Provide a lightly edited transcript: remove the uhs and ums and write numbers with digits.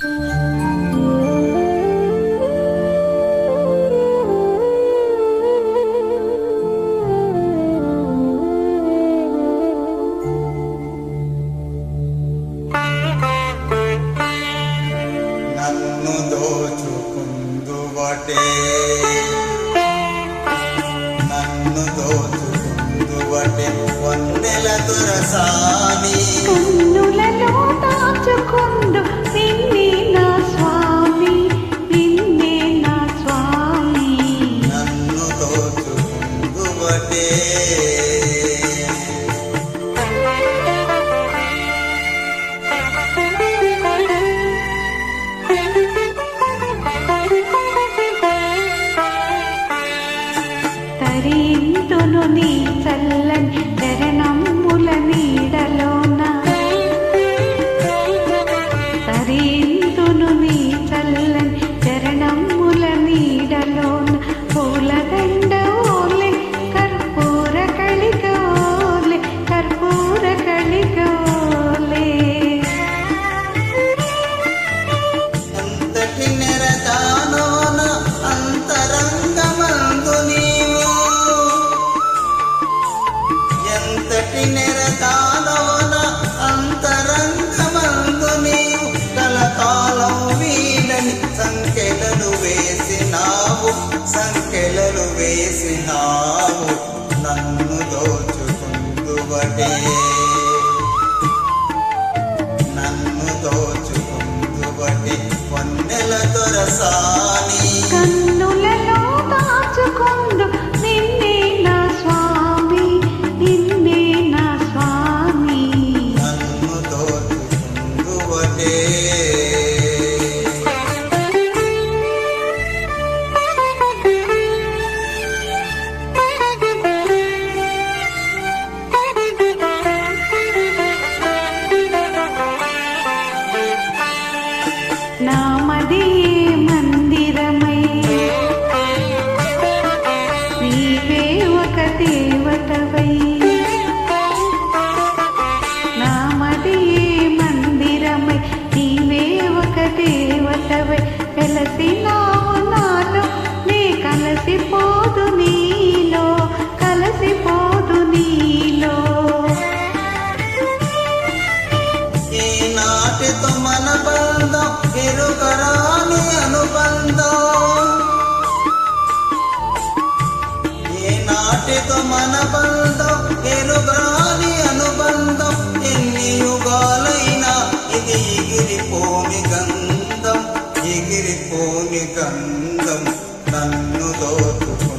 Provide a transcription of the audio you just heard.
నన్ను దోచుకుందువటే వన్నెల దొరసాని కన్నులలో దాచుకుందు నిన్నే నా స్వామి, నిన్నే నా స్వామి. నన్ను దోచుకుందువటే తరింతును నీ చల్లని చరణముల నీడలోన, తరింతును నీ చల్లని చరణముల నీడలోన. పూలదండ ఓలే కర్పూర కళిక ఓలే, కర్పూర కళిక ఓలే. అంతటి నెరదానోన అంతరంగమందు నీవు, ఎంతటి నెరదానోన అంతరంగమందు నీవు కలకాలం వీడని సంఖ్యలను వేసినావు, సంఖ్యలను వేసినావు. నన్ను దోచుకుందువటే, నన్ను దోచుకుందువటే వన్నెల దొరసాని. కన్నులలో దాచుకుందు నిన్నే నా స్వామి, నిన్నే నా స్వామి. నన్ను దోచుకుందువటే నామదే మందిరమై నీవే ఒక దేవతవై, నామదే మందిరమై నీవే ఒక దేవతవై. వెలసినావు నాలో నే కలసిపోదు నీలో, కలసిపోదు నీలో. ఈనాటితో మన బంధం ఎరుకరాని అనుబంధం, ఈనాటితో మన బంధం ఎరుకరాని అనుబంధం. ఎన్ని యుగాలైనా ఇది ఎగిరిపోని గంధం, ఎగిరిపోని గంధం. నన్ను దోచుకో